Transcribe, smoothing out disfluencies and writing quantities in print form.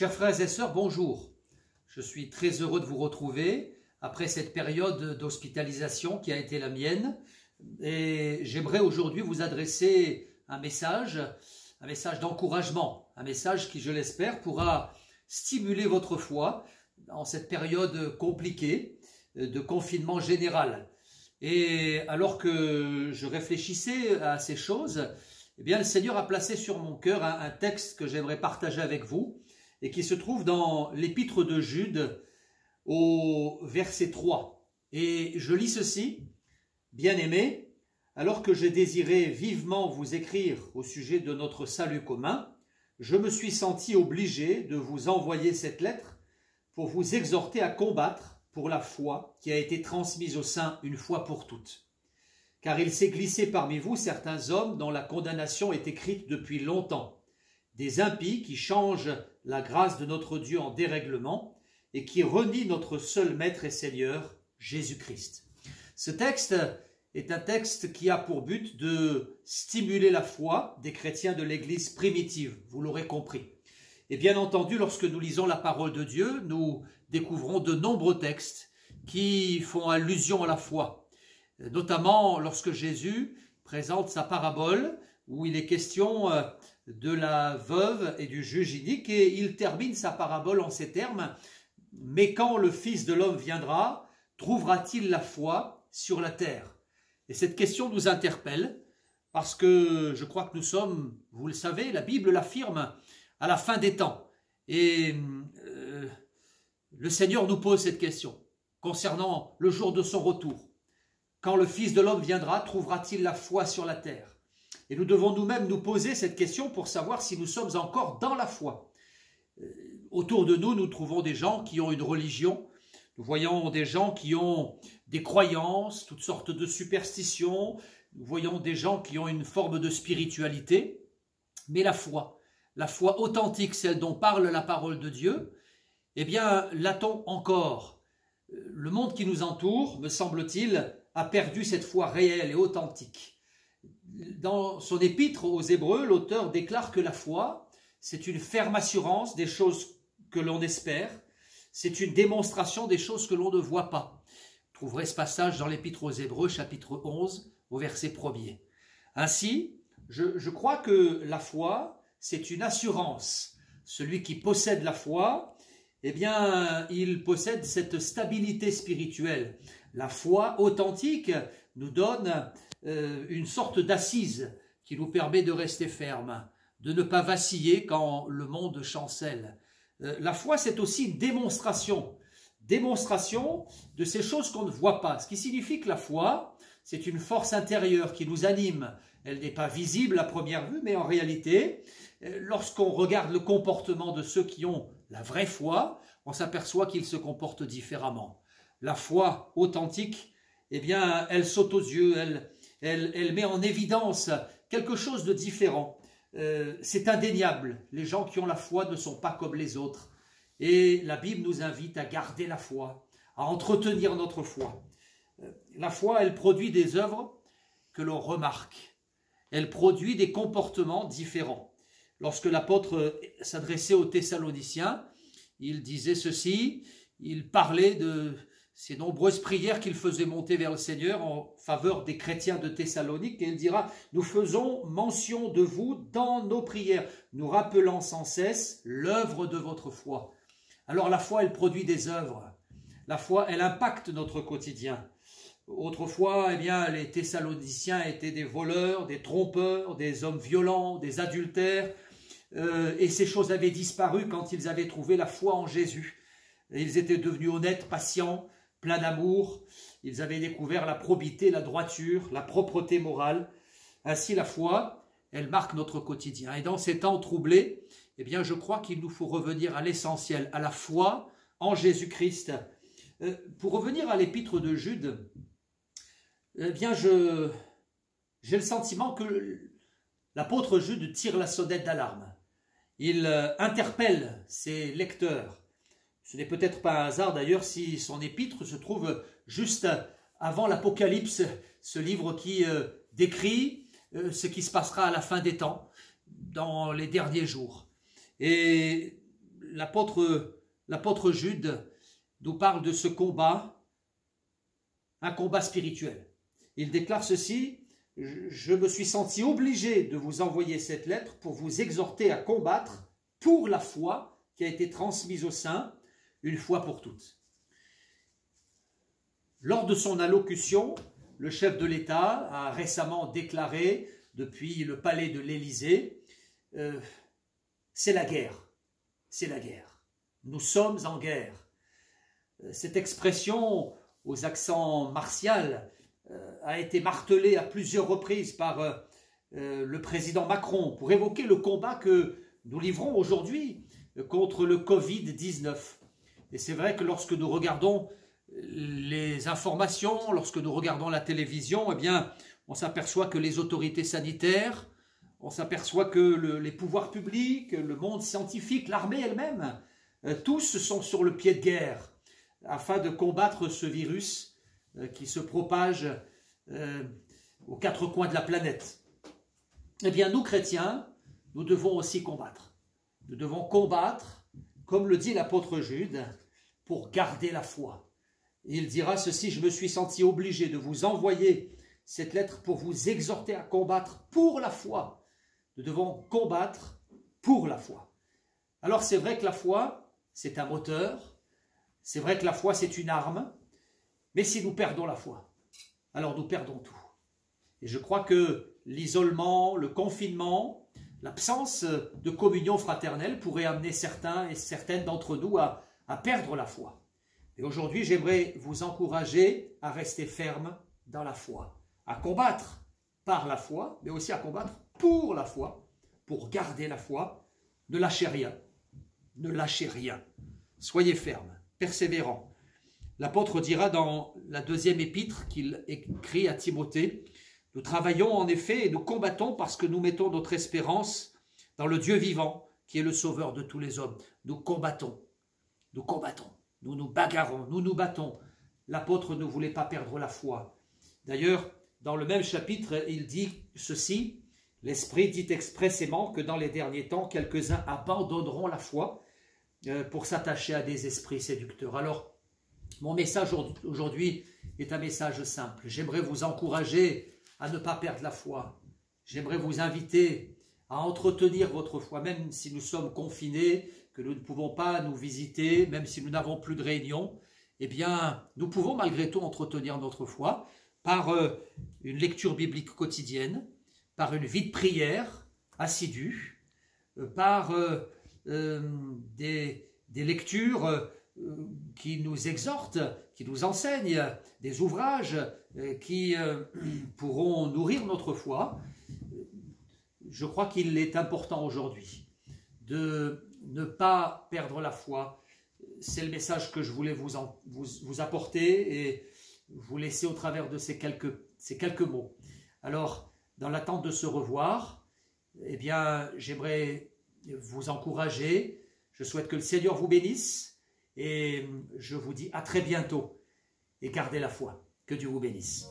Chers frères et sœurs, bonjour. Je suis très heureux de vous retrouver après cette période d'hospitalisation qui a été la mienne. Et j'aimerais aujourd'hui vous adresser un message d'encouragement, un message qui, je l'espère, pourra stimuler votre foi en cette période compliquée de confinement général. Et alors que je réfléchissais à ces choses, eh bien, le Seigneur a placé sur mon cœur un texte que j'aimerais partager avec vous et qui se trouve dans l'épître de Jude au verset 3. Et je lis ceci: Bien-aimés, alors que j'ai désiré vivement vous écrire au sujet de notre salut commun, je me suis senti obligé de vous envoyer cette lettre pour vous exhorter à combattre pour la foi qui a été transmise aux saints une fois pour toutes. Car il s'est glissé parmi vous certains hommes dont la condamnation est écrite depuis longtemps, des impies qui changent la grâce de notre Dieu en dérèglement et qui renient notre seul Maître et Seigneur, Jésus-Christ. Ce texte est un texte qui a pour but de stimuler la foi des chrétiens de l'Église primitive, vous l'aurez compris. Et bien entendu, lorsque nous lisons la parole de Dieu, nous découvrons de nombreux textes qui font allusion à la foi, notamment lorsque Jésus présente sa parabole où il est question de la veuve et du juge inique, et il termine sa parabole en ces termes: « Mais quand le Fils de l'homme viendra, trouvera-t-il la foi sur la terre ?» Et cette question nous interpelle parce que je crois que nous sommes, vous le savez, la Bible l'affirme, à la fin des temps. Et le Seigneur nous pose cette question concernant le jour de son retour. Quand le Fils de l'homme viendra, trouvera-t-il la foi sur la terre? Et nous devons nous-mêmes nous poser cette question pour savoir si nous sommes encore dans la foi. Autour de nous, nous trouvons des gens qui ont une religion. Nous voyons des gens qui ont des croyances, toutes sortes de superstitions. Nous voyons des gens qui ont une forme de spiritualité. Mais la foi authentique, celle dont parle la parole de Dieu, eh bien, l'a-t-on encore? Le monde qui nous entoure, me semble-t-il, a perdu cette foi réelle et authentique. Dans son épître aux Hébreux, l'auteur déclare que la foi, c'est une ferme assurance des choses que l'on espère, c'est une démonstration des choses que l'on ne voit pas. Vous trouverez ce passage dans l'épître aux Hébreux, chapitre 11, au verset 1er. Ainsi, je crois que la foi, c'est une assurance. Celui qui possède la foi, eh bien, il possède cette stabilité spirituelle. La foi authentique nous donne une sorte d'assise qui nous permet de rester ferme, de ne pas vaciller quand le monde chancelle. La foi, c'est aussi une démonstration de ces choses qu'on ne voit pas. Ce qui signifie que la foi, c'est une force intérieure qui nous anime. Elle n'est pas visible à première vue, mais en réalité, lorsqu'on regarde le comportement de ceux qui ont la vraie foi, on s'aperçoit qu'ils se comportent différemment. La foi authentique, eh bien, elle saute aux yeux, elle met en évidence quelque chose de différent. C'est indéniable. Les gens qui ont la foi ne sont pas comme les autres. Et la Bible nous invite à garder la foi, à entretenir notre foi. La foi, elle produit des œuvres que l'on remarque. Elle produit des comportements différents. Lorsque l'apôtre s'adressait aux Thessaloniciens, il disait ceci, il parlait de ces nombreuses prières qu'il faisait monter vers le Seigneur en faveur des chrétiens de Thessalonique, et il dira: « Nous faisons mention de vous dans nos prières, nous rappelant sans cesse l'œuvre de votre foi. » Alors la foi, elle produit des œuvres. La foi, elle impacte notre quotidien. Autrefois, eh bien, les Thessaloniciens étaient des voleurs, des trompeurs, des hommes violents, des adultères, et ces choses avaient disparu quand ils avaient trouvé la foi en Jésus. Et ils étaient devenus honnêtes, patients, pleins d'amour. Ils avaient découvert la probité, la droiture, la propreté morale. Ainsi, la foi, elle marque notre quotidien. Et dans ces temps troublés, eh bien, je crois qu'il nous faut revenir à l'essentiel, à la foi en Jésus-Christ. Pour revenir à l'épître de Jude, eh bien, j'ai le sentiment que l'apôtre Jude tire la sonnette d'alarme. Il interpelle ses lecteurs. Ce n'est peut-être pas un hasard d'ailleurs si son épître se trouve juste avant l'Apocalypse, ce livre qui décrit ce qui se passera à la fin des temps, dans les derniers jours. Et l'apôtre Jude nous parle de ce combat, un combat spirituel. Il déclare ceci: « Je me suis senti obligé de vous envoyer cette lettre pour vous exhorter à combattre pour la foi qui a été transmise aux saints une fois pour toutes. » Lors de son allocution, le chef de l'État a récemment déclaré depuis le palais de l'Élysée, c'est la guerre, c'est la guerre. Nous sommes en guerre. Cette expression aux accents martiaux a été martelée à plusieurs reprises par le président Macron pour évoquer le combat que nous livrons aujourd'hui contre le Covid-19. Et c'est vrai que lorsque nous regardons les informations, lorsque nous regardons la télévision, eh bien, on s'aperçoit que les autorités sanitaires, on s'aperçoit que les pouvoirs publics, le monde scientifique, l'armée elle-même, tous sont sur le pied de guerre afin de combattre ce virus qui se propage aux quatre coins de la planète. Eh bien, nous, chrétiens, nous devons aussi combattre. Nous devons combattre, comme le dit l'apôtre Jude, pour garder la foi. Il dira ceci: « Je me suis senti obligé de vous envoyer cette lettre pour vous exhorter à combattre pour la foi. » Nous devons combattre pour la foi. Alors c'est vrai que la foi, c'est un moteur, c'est vrai que la foi, c'est une arme, mais si nous perdons la foi, alors nous perdons tout. Et je crois que l'isolement, le confinement, l'absence de communion fraternelle pourrait amener certains et certaines d'entre nous à perdre la foi. Et aujourd'hui, j'aimerais vous encourager à rester ferme dans la foi, à combattre par la foi, mais aussi à combattre pour la foi, pour garder la foi. Ne lâchez rien, ne lâchez rien. Soyez fermes, persévérants. L'apôtre dira dans la deuxième épître qu'il écrit à Timothée: « Nous travaillons en effet et nous combattons parce que nous mettons notre espérance dans le Dieu vivant, qui est le sauveur de tous les hommes. » Nous combattons, nous combattons. Nous nous bagarrons, nous nous battons. L'apôtre ne voulait pas perdre la foi. D'ailleurs, dans le même chapitre, il dit ceci: « L'Esprit dit expressément que dans les derniers temps, quelques-uns abandonneront la foi pour s'attacher à des esprits séducteurs. » Alors, mon message aujourd'hui est un message simple. J'aimerais vous encourager à ne pas perdre la foi. J'aimerais vous inviter à entretenir votre foi, même si nous sommes confinés, que nous ne pouvons pas nous visiter, même si nous n'avons plus de réunion, eh bien, nous pouvons malgré tout entretenir notre foi par une lecture biblique quotidienne, par une vie de prière assidue, par des lectures qui nous exhortent, qui nous enseignent, des ouvrages qui pourront nourrir notre foi. Je crois qu'il est important aujourd'hui de ne pas perdre la foi. C'est le message que je voulais vous apporter et vous laisser au travers de ces quelques mots. Alors, dans l'attente de se revoir, eh bien, j'aimerais vous encourager. Je souhaite que le Seigneur vous bénisse et je vous dis à très bientôt et gardez la foi. Que Dieu vous bénisse.